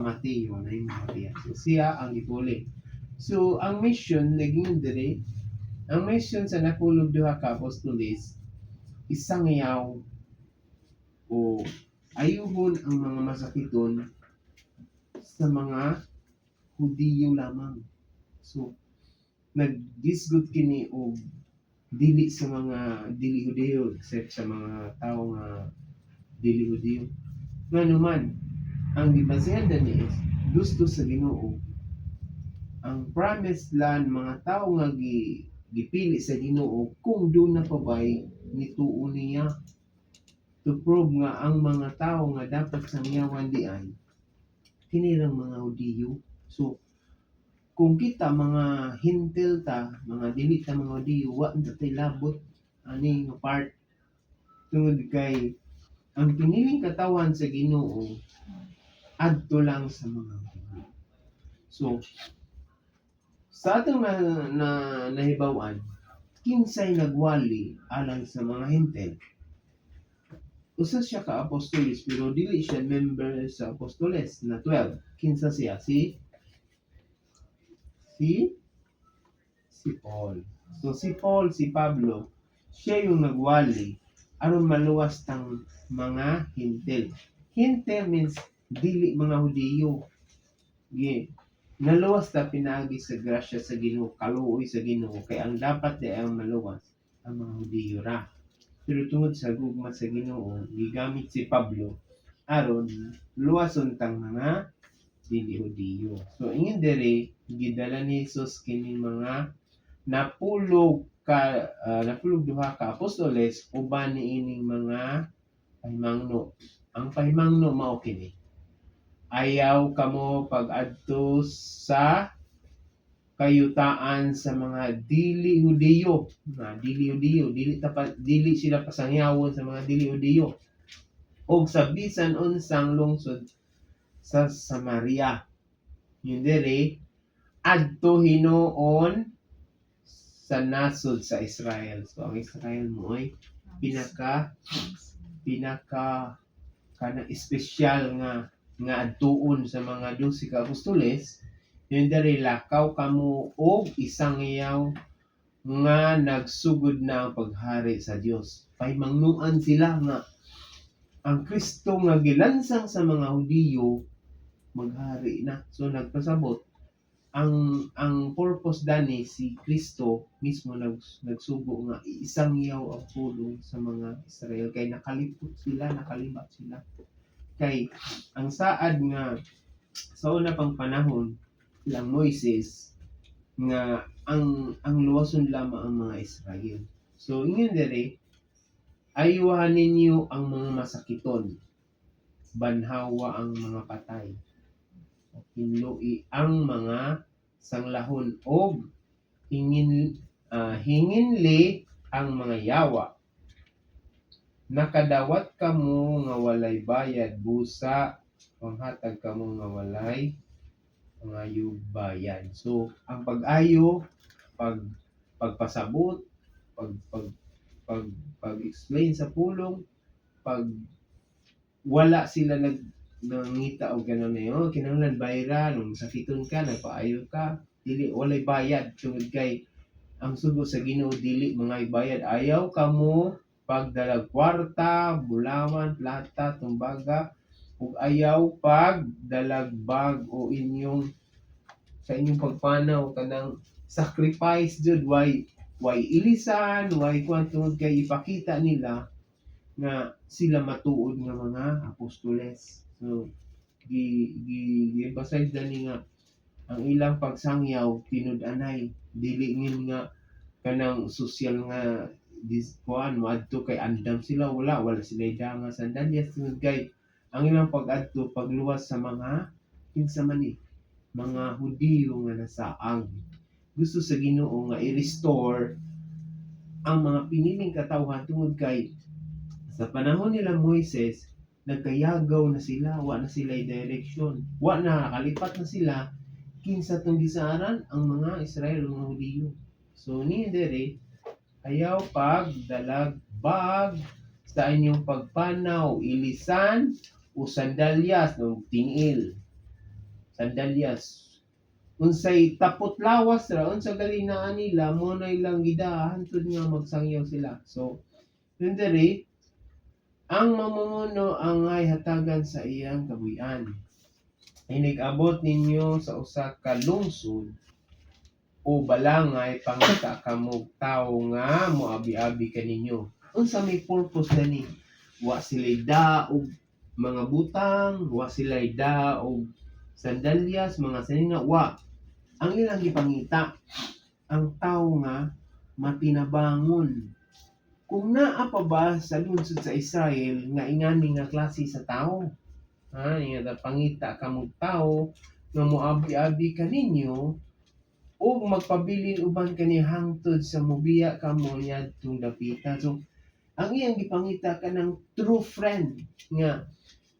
Mateo na yung Maria. So siya ang ipuli. So ang mission naging dire, ang mission sa napulog duha ka apostoles isang yaw o ayuhon ang mga masakiton sa mga Hudiyo lamang. So nagdisgot kini og dili sa mga dili Hudiyo except sa mga tao nga dili Hudiyo. Ngano man ang gibasehan dani is gusto sa Ginoo ang promised land mga tao nga gipili sa Ginoo kung doon na pabay nituon niya to prove nga ang mga tao nga dapat sangyawan di ay kinirang mga Hudiyo. So kung kita mga hintil ta, mga dili ta mga Hudiyo, wa na tay labot ani nga part tungod kay ang piniling katawan sa Ginoo adto lang sa mga Hudiyo. So sa atong nahibaw-an, kinsay nagwali alang sa mga hintil. Usa siya ka apostoles pero dili siya member sa apostoles na 12. Kinsa siya? Si Paul. So si Paul, si Pablo, siya yung nagwali aron maluwas tang mga hintil. Hintil means dili mga Hudiyo. Naluwas ta pinaagi sa grasya sa Ginoo, kaluoy sa Ginoo kay ang dapat di ang maluwas ang mga Hudiyo ra. Pero tungod sa gugma sa Ginoo, gigamit si Pablo aron luwason tang mga dili Hudiyo. So ingin dere gidala ni Jesus kini mga napulog duha ka apostoles uban niining mga pahimangno. Ang pahimangno mao kini ayaw kamo pag-adto sa kayutaan sa mga dili Hudiyo, dili sila pasangyawon sa mga dili Hudiyo og sa bisan unsang lungsod sa Samaria. Yun dere adto hinuon sa nasod sa Israel. So ang Israel mo ay pinaka kanang espesyal nga adtuon sa mga 12 ka apostoles. Yun dere lakaw kamo og isang yaw nga nagsugod na ang paghari sa Dios. Pahimangnuan sila nga ang Kristo nga gilansang sa mga Hudiyo maghari na. So nagpasabot ang purpose dani si Kristo mismo nagsugo nga isang yaw ang pulong sa mga Israel kay nakalibot sila kay ang saad nga sa una pang panahon lang Moises nga ang luwason lamang ang mga Israel. So ingon dere ayuhan ninyo ang mga masakiton, banhawa ang mga patay, hinloi ang mga sanglahon og hinginli ang mga yawa. Nakadawat kamo nga walay bayad busa, panghatag kamo nga walay pangayo bayad. So ang pag-ayo, pagpasabot, pag-explain sa pulong, pag wala sila nangita og ganon na yun, kinahanglan bayra, nung sakiton ka, nagpaayo ka, dili walay bayad tungod kay ang sugo sa Ginoo dili mga bayad. Ayaw kamo pagdalag kwarta, bulawan, plata, tumbaga, ug ayaw pagdalag bag o sa inyong pagpanaw kanang sacrifice jud why ilisan, why tungod kay ipakita nila nga sila matuod nga mga apostoles. So gi-emphasize dani nga ang ilang pagsangyaw tinud-anay dili ngin nga kanang social nga adto kay andam sila, wala sila danga sandalyas tungod kay ang ilang pag-adto pagluwas sa mga kinsa man ni mga Hudiyo nga nasaang. Gusto sa Ginoo nga i-restore ang mga piniling katawhan tungod kay sa panahon nila Moises nagkayagaw na sila, wa na sila direction, wa na nakalipat na sila kinsa tong gisaaran ang mga Israel mga Hudiyo. So ni dere ayaw pagdalag bag sa inyong pagpanaw, ilisan o sandalyas ng tingil. sandalyas. Unsay tapot lawas ra, unsa galinaan nila, mo na ilang gida, hantod nga magsangyaw sila. So, yun diri, ang mamumuno ang ay hatagan sa iyang kabuyan. Inig-abot ninyo sa usa ka lungsod o balangay pangita kamog tawo nga moabi-abi kaninyo. Unsa may purpose gani? Wa sila'y daog mga butang, wa sila'y daog sandalyas, mga sanina, wa. Ang ilang gipangita, ang tawo nga matinabangon. Kung naa pa ba sa lungsod sa Israel nga ingani nga klase sa tawo, nga pangita kamong tawo nga moabi-abi kaninyo o magpabilin uban kani hangtod sa mobiya kamo niadtong dapita. So ang iyang gipangita kanang true friend nga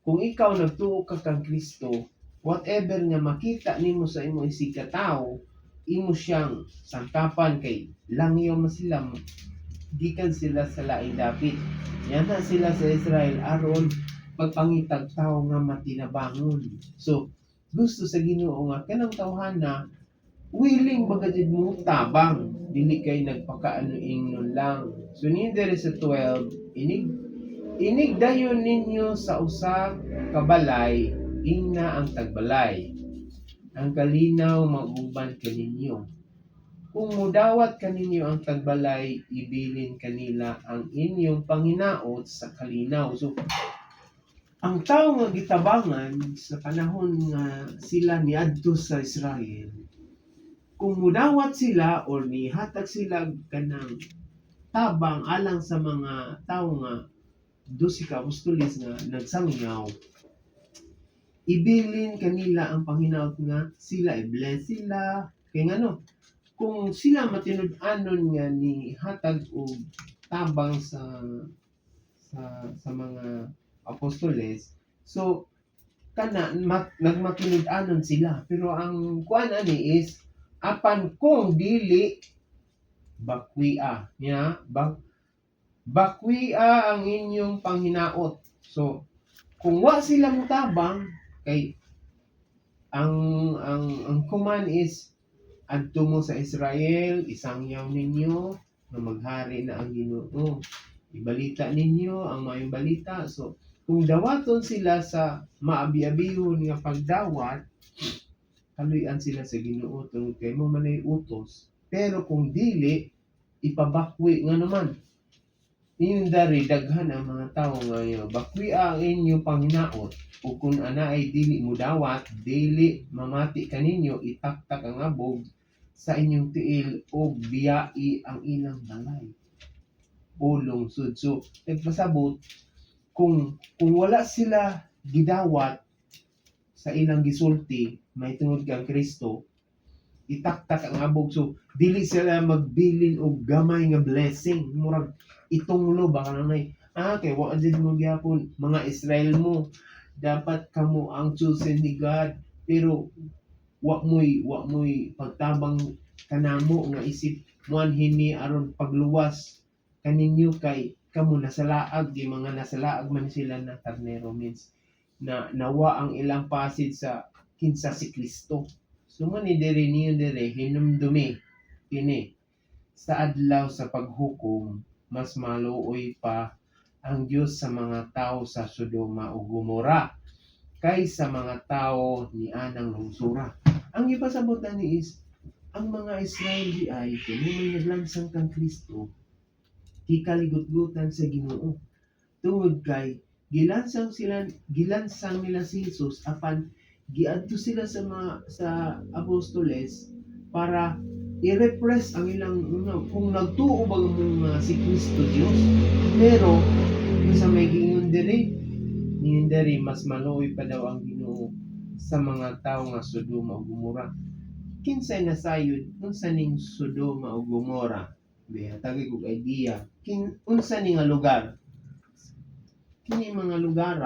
kung ikaw nagtuo ka kang Kristo, whatever nga makita nimo sa imo isig ka tawo, imo siyang sangkapan kay langyaw man sila, gikan sila sa laing dapit. Yana sila sa Israel aron pagpangitag tao nga matinabangon. So gusto sa Ginoo nga kanang tawhana willing bagad mo tabang, dili kay nagpakaano ingnon lang. So ni dere sa 12, inigdayon ninyo sa usa ka balay, ingna ang tagbalay. Ang kalinaw maguban kaninyo. Kung mudawat kaninyo ang tagbalay, ibilin kanila ang inyong panginaot sa kalinaw. So ang tao nga gitabangan sa panahon nga sila niadto sa Israel, kung mudawat sila or nihatag sila kanang tabang alang sa mga tao nga 12 ka apostoles nga nagsangyaw, ibilin kanila ang panginaot nga sila i-bless sila. Kay ngano, kung sila matinud-anon nga ni hatag og tabang sa mga apostoles, so kana nagmatinud-anon sila. Pero ang kuan ani is apan kung dili bakwia niya, bakwia ang inyong panghinaot. So kung wa sila mutabang kay ang command is adto mo sa Israel, isangyaw ninyo na maghari na ang Ginoo. Ibalita ninyo ang maayong balita. So kung dawaton sila sa maabi-abihon nga pagdawat, kaluyan sila sa Ginoo tungod kay mo manay utos. Pero kung dili, ipabakwi nga naman. Iyon dari daghan ang mga tao nga bakwi ang inyo panghinaot, o kung ana ay dili mo dawat, dili mamati kaninyo, itaktak ang abog sa inyong tiil o biyai ang ilang balay o lungsod. So nagpasabot kung wala sila gidawat sa ilang gisulti may tungod kang Kristo, itaktak ang abog. So dili sila magbilin og gamay nga blessing, murag itunglo ba kanang kay wa jud mo gyapon mga Israel mo, dapat kamo ang chosen ni God, pero wa mo'y pagtabang kanamo nga isip muanhini aron pagluwas kaninyo kay kamo nasalaag, di mga nasalaag man sila na karnero, means na nawa ang ilang pasid sa kinsa si Kristo. So man ni diri niyo diri hinumdumi kini sa adlaw sa paghukom, mas maluoy pa ang Dios sa mga tao sa Sodoma ug Gomora kaysa mga tao ni anang lungsura. Ang ipasabot ani is ang mga Israel di ay kung may naglansang kang Kristo, kikaligut-gutan sa Ginoo. Tungod kay gilansang nila si Jesus apan giadto sila sa apostoles para i-repress ang ilang kung nagtuo ba mga si Kristo Dios. Pero kung sa may gingon diri mas maluoy pa daw ang Ginoo sa mga tawo nga Sodoma ug Gomora. Kinsay nasayod unsa ning Sodoma ug Gomora? Bihatag kog idea. Unsa ni nga lugar? Kini mga lugar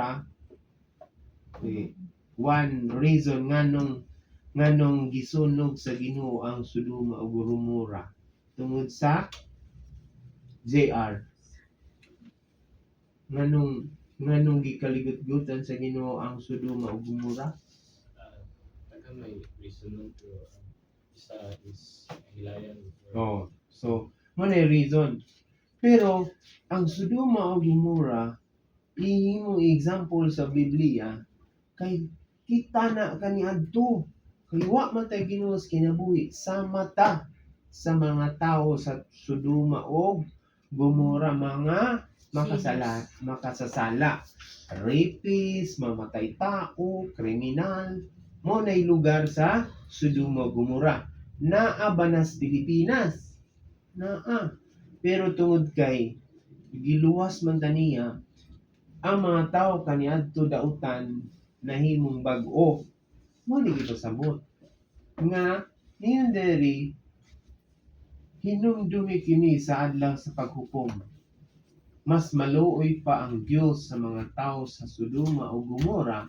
one reason nganong gisunog sa Ginoo ang Sodoma ug Gomora tungod sa JR. Nganong gikaligut-gutan sa Ginoo ang Sodoma ug Gomora? may reason nun pero isa is hilayan. Oh, so mo na reason. Pero ang Sodoma o Gomora ihimo example sa Biblia kay kita na kaniadto kay wa man tay Ginoo sa kinabuhi sa mata sa mga tao sa Sodoma o Gomora, mga makasasala, rapist, mamatay tao, kriminal, mo nay lugar sa Sodoma o Gomora. Naa ba nas Pilipinas? Naa. Pero tungod kay giluwas man taniya, ang mga tao kaniadto dautan nahimong bag-o. Mo ni gipasabot nga niyon diri hinumdumi kini sa adlaw sa paghukom. Mas maluoy pa ang Dios sa mga tao sa Sodoma o Gomora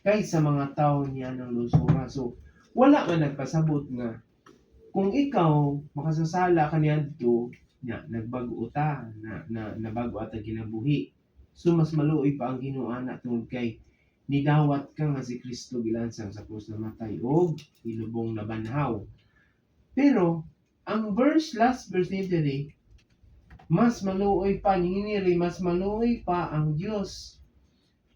kaysa mga tao niya ng lusura. So wala man nagpasabot nga kung ikaw makasasala kaniadto nya nagbago ta na nabago ata kinabuhi. So mas maluoy pa ang Ginoo ana tungod kay nidawat ka nga si Kristo gilansang sa krus namatay og ilubong na banhaw. Pero ang last verse ni diri mas maluoy pa niniri, mas maluoy pa ang Dios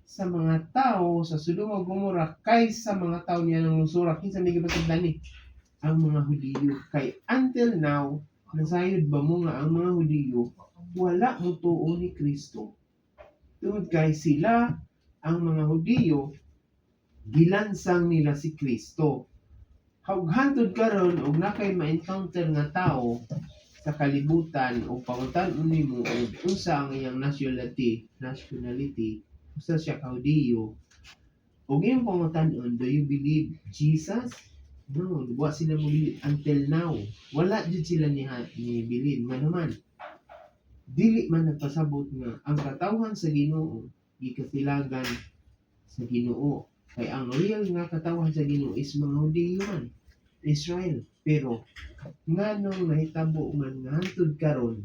sa mga tao sa Sodoma o Gomora kaysa mga tao niya ng lusura. Kinsa may gibasabdan ni ang mga Hudiyo kay until now nasayod ba mo nga ang mga Hudiyo wala mo tuo ni Kristo. Tungod kay sila ang mga Hudiyo gilansang nila si Kristo. Hantod karon og nakay ma-encounter nga tao sa kalibutan o pangutan-on nimo og unsa ang iyang nationality, usa siya ka Hudiyo. Og iyang pangutan-on, do you believe Jesus? No, wa sila mo until now. Wala jud sila ni bilin nga naman. Dili man nagpasabot nga ang katawhan sa Ginoo gikasilagan sa Ginoo. Kay ang real nga katawhan sa Ginoo is mga Hudiyo man, Israel. Pero nganong nahitabo man nga hangtod karon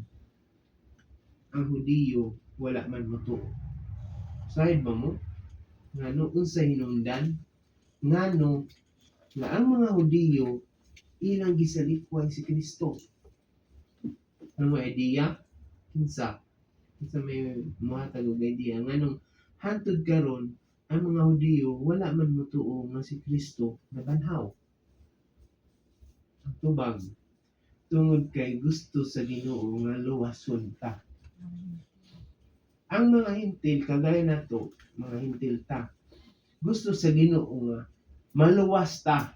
ang Hudiyo wala man motuo. Sahid ba mo? Ngano unsa hinungdan? Ngano nga ang mga Hudiyo ilang gisalikway si Kristo. Ano mo idea? Kinsa may muhatag og idea nganong hangtod karon ang mga Hudiyo wala man motuo nga si Kristo nabanhaw. Ang tubag tungod kay gusto sa Ginoo nga luwason ta. Ang mga hintil kagaya nato, mga hintil ta, gusto sa Ginoo nga maluwas ta.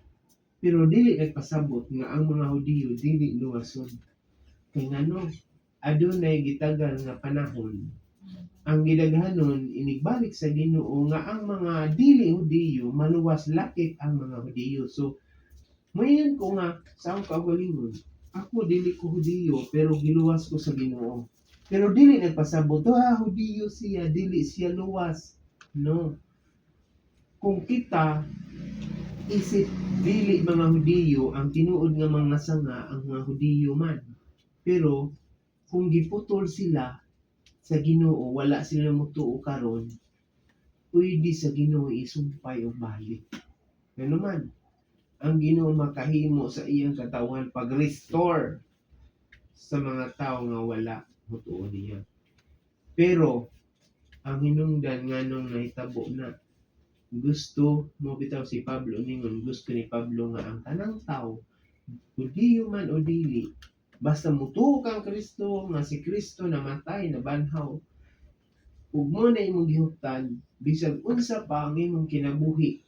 Pero dili nagpasabot nga ang mga Hudiyo dili luwason. Kay ngano adunay gitagal nga panahon ang gidaghanon inigbalik sa Ginoo nga ang mga dili Hudiyo maluwas lakip ang mga Hudiyo. So ngayon ko nga sa akong kaugalingon, ako dili ko Hudiyo pero giluwas ko sa Ginoo. Pero dili nagpasabot, Hudiyo siya, dili siya luwas. No. Kung kita isip dili mga Hudiyo ang tinuod nga mga sanga ang mga Hudiyo man. Pero kung giputol sila sa Ginoo, wala sila motuo karon, pwede sa Ginoo isumpay o balik. Ano man, ang Ginoo makahimo sa iyang katawan pag-restore sa mga tao nga wala motuo niya. Pero ang hinungdan nganong nahitabo na gusto mo bitaw si Pablo ningon, gusto ni Pablo nga ang tanang tao Hudiyo man o dili basta mutuo kang Kristo nga si Kristo namatay nabanhaw ug mo na imong gihuptan bisag unsa pa ang imong kinabuhi.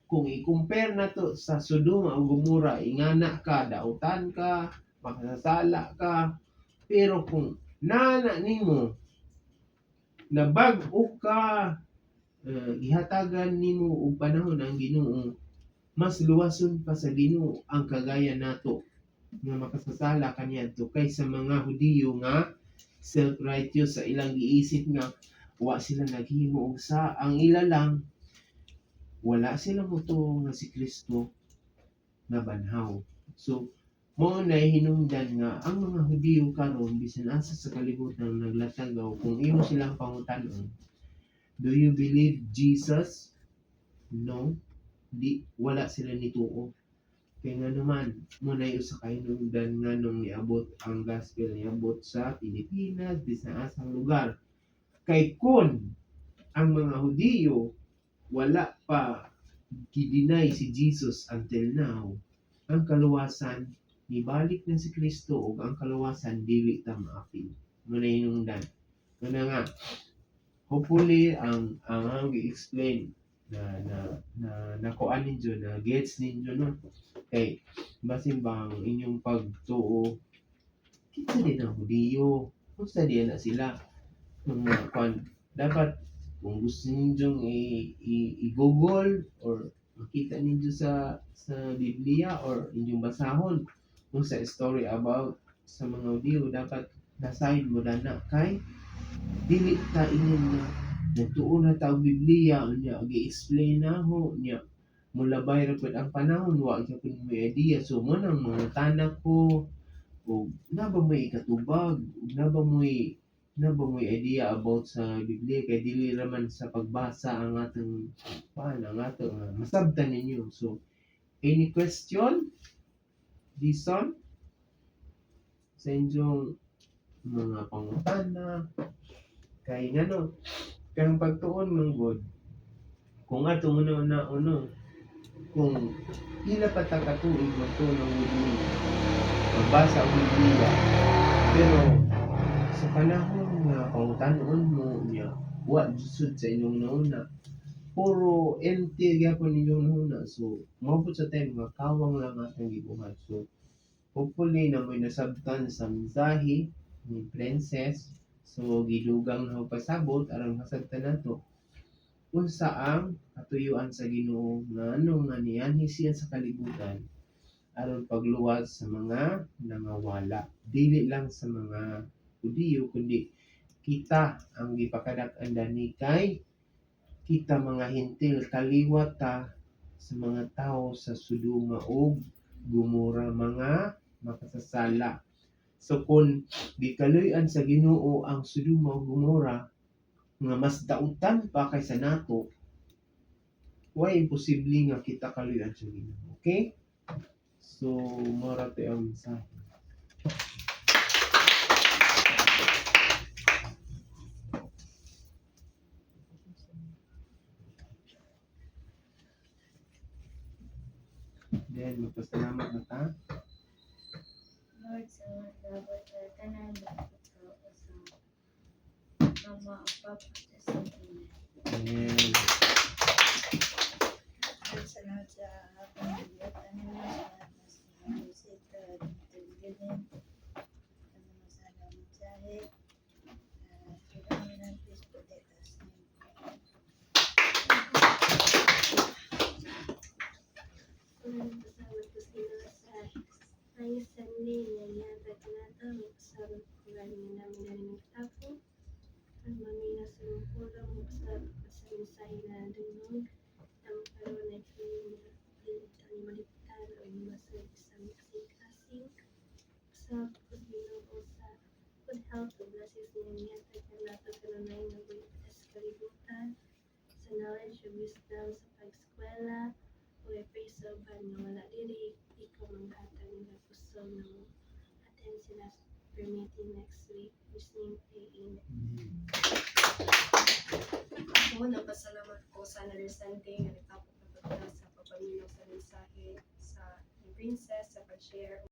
Kung i-compare nato sa Sodoma o Gomora, ingana ka, dautan ka, makasasala ka, pero kung nana nimo nabag-o ka, gihatagan nimo og panahon ang Ginoo, mas luwason pa sa Ginoo ang kagaya nato nga makasasala kaniadto kaysa mga Hudiyo nga self-righteous sa ilang giisip nga wa sila naghimo og sa ang ila lang wala sila motuo nga si Kristo nabanhaw. So mao na hinungdan nga ang mga Hudiyo karon bisan asa sa kalibutan naglatagaw kung imo silang pangutan-on, do you believe Jesus? No. wala sila nituo. Kaya nga naman, muna yung sa kainungdan nga nung niabot ang gospel, niabot sa Pilipinas, di sa asang lugar. Kay kun ang mga Hudiyo wala pa gidinay si Jesus until now, ang kaluwasan nibalik na si Kristo ug ang kaluwasan dili ta maapil. Muna hinungdan. Muna nga, hopefully ang gi-explain na nakuan ninyo, na gets ninyo no. Kay basin bang inyong pagtuo kita din ang Hudiyo. Kung din na sila mga kwan, dapat kung gusto ninyong i-google or makita ninyo sa Biblia or inyong basahon kung sa story about sa mga Hudiyo, dapat basahin mo na kay dili ta inyong na nagtuon na ta og Biblia unya gi-explain na ho nya mulabay ra pud ang panahon wa gyud ko may idea. So mo nang mga tanak ko o na ba may katubag, na ba may idea about sa Biblia, kay dili raman sa pagbasa ang atong masabtan ninyo. So any question Dison sa inyong mga pangutana kay ngano kang pagtuon ng God kung ato una kung pila pa ta katuig magtuon ng Biblia, magbasa ang Biblia, pero sa panahon nga pangutanon mo niya wa jud sa inyong nauna, puro empty gyapon ninyong nauna. So maabot sa time nga kawang lang atong gibuhat. So hopefully na may nasabtan sa mensahe ni Princess. So gidugang na pasabot aron masabtan nato unsa ang katuyuan sa Ginoo nga nga niyanhi siya sa kalibutan aron pagluwas sa mga nangawala, dili lang sa mga Hudiyo kundi kita ang gipakadak-an dani kay kita mga hintil kaliwat ta sa mga tao sa Sodoma ug Gomora, mga makasasala. So kung gikaluy-an sa Ginoo ang Sodoma ug Gomora nga mas dautan pa kaysa nato, way imposible nga kita kaluy-an sa Ginoo. Okay? So mora to ang mensahe. Then magpasalamat na ta. Lord, sa labot sa tanan dapat ko sa mama o papa sa Pilipinas. Amen. Lord, salamat sa pamilya tanan sa music television ano masalamat sa kailangan ng please protect us. Salamat po sila sa ayos Sunday na yata tinatawag sa kulang namin ng tapo. Ang mamina sa mga kulang sa mensahe na dunong ang karoon ay ang maligtan o masag sa kasing-kasing sa Ginoo sa good health o blessings niya yata kanata kanunay nga bulitas kalibutan sa knowledge o wisdom sa pag-eskwela o i-pray ban nga wala diri ikaw manghatag nila puso ng attend sila sa prayer meeting next week. Listening pray in. Muna pasalamat ko sa another Sunday nga nagtapos na sa pagpaminaw sa mensahe sa Princess sa pag-share